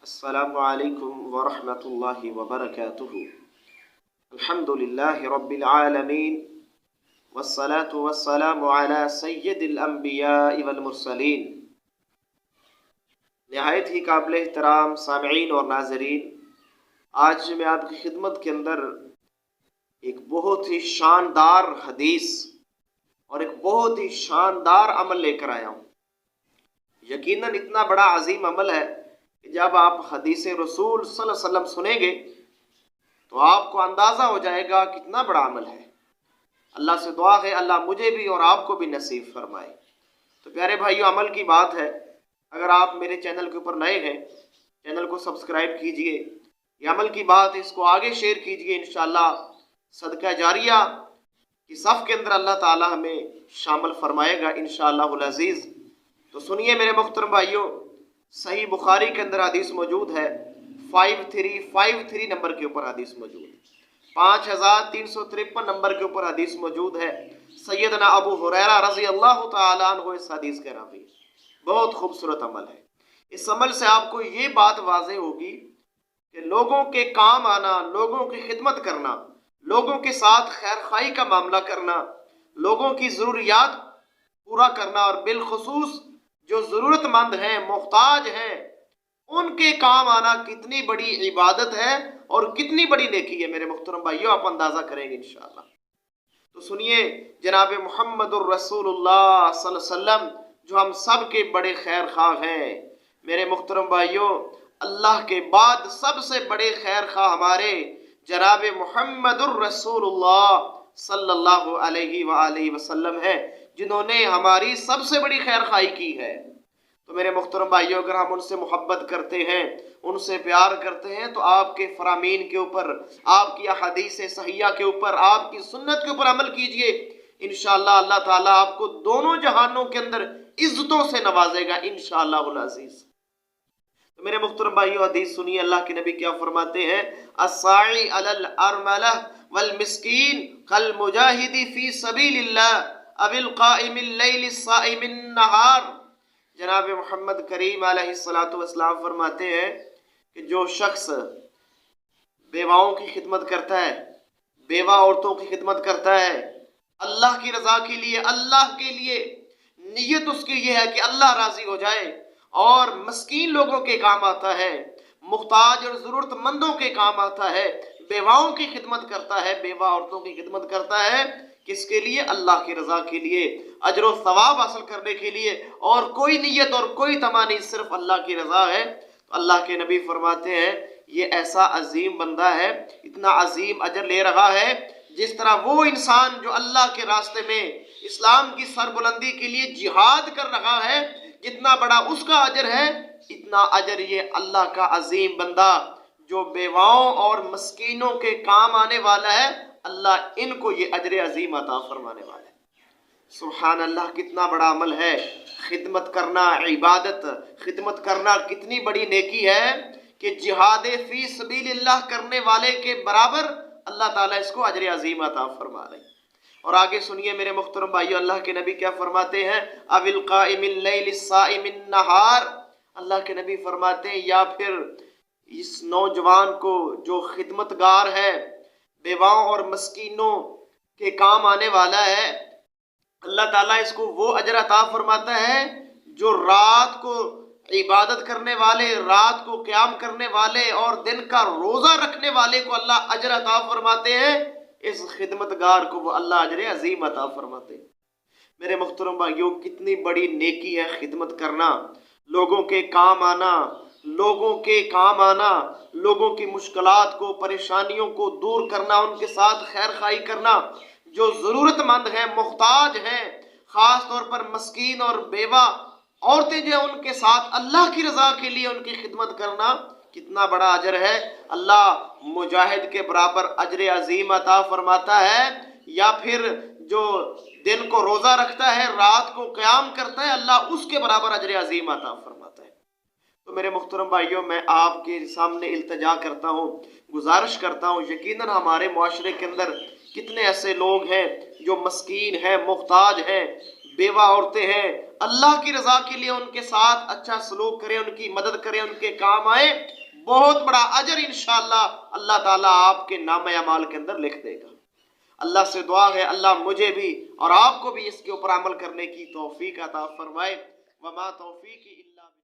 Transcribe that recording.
السلام علیکم ورحمۃ اللہ وبرکاتہ۔ الحمد للہ رب العالمین والصلاة والسلام علی سید الانبیاء والمرسلین۔ نہایت ہی قابل احترام سامعین اور ناظرین، آج میں آپ کی خدمت کے اندر ایک بہت ہی شاندار حدیث اور ایک بہت ہی شاندار عمل لے کر آیا ہوں۔ یقیناً اتنا بڑا عظیم عمل ہے کہ جب آپ حدیث رسول صلی اللہ علیہ وسلم سنیں گے تو آپ کو اندازہ ہو جائے گا کتنا بڑا عمل ہے۔ اللہ سے دعا ہے اللہ مجھے بھی اور آپ کو بھی نصیب فرمائے۔ تو پیارے بھائیو، عمل کی بات ہے، اگر آپ میرے چینل کے اوپر نئے ہیں چینل کو سبسکرائب کیجئے۔ یہ عمل کی بات ہے، اس کو آگے شیئر کیجئے، انشاءاللہ صدقہ جاریہ کی صف کے اندر اللہ تعالی ہمیں شامل فرمائے گا انشاءاللہ العزیز۔ تو سنیے میرے محترم بھائیو، صحیح بخاری کے اندر حدیث موجود ہے، 5353 نمبر کے اوپر حدیث موجود ہے، 5353 نمبر کے اوپر حدیث موجود ہے۔ سیدنا ابو ہریرہ رضی اللہ تعالیٰ عنہ اس حدیث کے راوی۔ بہت خوبصورت عمل ہے۔ اس عمل سے آپ کو یہ بات واضح ہوگی کہ لوگوں کے کام آنا، لوگوں کی خدمت کرنا، لوگوں کے ساتھ خیر خواہی کا معاملہ کرنا، لوگوں کی ضروریات پورا کرنا، اور بالخصوص جو ضرورت مند ہیں، محتاج ہیں، ان کے کام آنا کتنی بڑی عبادت ہے اور کتنی بڑی نیکی ہے میرے محترم بھائیو، آپ اندازہ کریں گے انشاءاللہ۔ تو سنیے، جناب محمد الرسول اللہ صلی اللہ علیہ وسلم جو ہم سب کے بڑے خیر خواہ ہیں، میرے محترم بھائیو، اللہ کے بعد سب سے بڑے خیر خواہ ہمارے جناب محمد الرسول اللہ صلی اللہ علیہ وآلہ وسلم ہے، جنہوں نے ہماری سب سے بڑی خیر خواہی کی ہے۔ تو میرے محترم بھائیو، اگر ہم ان سے محبت کرتے ہیں، ان سے پیار کرتے ہیں، تو آپ کے فرامین کے اوپر، آپ کی احادیث صحیحہ کے اوپر، آپ کی سنت کے اوپر عمل کیجئے، انشاءاللہ اللہ تعالیٰ آپ کو دونوں جہانوں کے اندر عزتوں سے نوازے گا انشاءاللہ العزیز۔ تو میرے محترم بھائیو، حدیث سنیے، اللہ کے نبی کیا فرماتے ہیں؟ الساعی علی الارملہ والمسکین کالمجاہد فی سبیل اللہ او القائم اللیل الصائم النہار۔ جناب محمد کریم علیہ السلام فرماتے ہیں کہ جو شخص بیواؤں کی خدمت کرتا ہے، بیوہ عورتوں کی خدمت کرتا ہے، اللہ کی رضا کے لیے، اللہ کے لیے، نیت اس کی یہ ہے کہ اللہ راضی ہو جائے، اور مسکین لوگوں کے کام آتا ہے، محتاج اور ضرورت مندوں کے کام آتا ہے، بیواؤں کی خدمت کرتا ہے، بیوہ عورتوں کی خدمت کرتا ہے، کس کے لیے؟ اللہ کی رضا کے لیے، اجر و ثواب حاصل کرنے کے لیے، اور کوئی نیت اور کوئی تمنا نہیں، صرف اللہ کی رضا ہے۔ تو اللہ کے نبی فرماتے ہیں یہ ایسا عظیم بندہ ہے، اتنا عظیم اجر لے رہا ہے، جس طرح وہ انسان جو اللہ کے راستے میں اسلام کی سربلندی کے لیے جہاد کر رہا ہے، جتنا بڑا اس کا اجر ہے، اتنا اجر یہ اللہ کا عظیم بندہ جو بیواؤں اور مسکینوں کے کام آنے والا ہے، اللہ ان کو یہ اجر عظیم عطا فرمانے والا ہے۔ سبحان اللہ، کتنا بڑا عمل ہے خدمت کرنا، عبادت، خدمت کرنا کتنی بڑی نیکی ہے کہ جہاد فی سبیل اللہ کرنے والے کے برابر اللہ تعالیٰ اس کو اجر عظیم عطا فرما رہے ہیں۔ اور آگے سنیے میرے محترم بھائیو، اللہ کے نبی کیا فرماتے ہیں؟ او القائم اللیل الصائم النہار۔ اللہ کے نبی فرماتے ہیں یا پھر اس نوجوان کو جو خدمت گار ہے، بیواؤں اور مسکینوں کے کام آنے والا ہے، اللہ تعالیٰ اس کو وہ اجر عطا فرماتا ہے جو رات کو عبادت کرنے والے، رات کو قیام کرنے والے اور دن کا روزہ رکھنے والے کو اللہ اجر عطا فرماتے ہیں، اس خدمت گار کو وہ اللہ اجر عظیم عطا فرماتے ہیں۔ میرے محترم بھائیوں، کتنی بڑی نیکی ہے خدمت کرنا، لوگوں کے کام آنا، لوگوں کے کام آنا، لوگوں کی مشکلات کو، پریشانیوں کو دور کرنا، ان کے ساتھ خیر خواہی کرنا، جو ضرورت مند ہیں، محتاج ہیں، خاص طور پر مسکین اور بیوہ عورتیں جو ہیں، ان کے ساتھ اللہ کی رضا کے لیے ان کی خدمت کرنا کتنا بڑا اجر ہے۔ اللہ مجاہد کے برابر اجر عظیم عطا فرماتا ہے، یا پھر جو دن کو روزہ رکھتا ہے، رات کو قیام کرتا ہے، اللہ اس کے برابر اجر عظیم عطا فرماتا ہے۔ تو میرے محترم بھائیوں، میں آپ کے سامنے التجا کرتا ہوں، گزارش کرتا ہوں، یقیناً ہمارے معاشرے کے اندر کتنے ایسے لوگ ہیں جو مسکین ہیں، محتاج ہیں، بیوہ عورتیں ہیں، اللہ کی رضا کے لیے ان کے ساتھ اچھا سلوک کریں، ان کی مدد کریں، ان کے کام آئیں، بہت بڑا اجر انشاءاللہ اللہ تعالیٰ آپ کے نامہ اعمال کے اندر لکھ دے گا۔ اللہ سے دعا ہے اللہ مجھے بھی اور آپ کو بھی اس کے اوپر عمل کرنے کی توفیق عطا فرمائے۔ وما توفیقی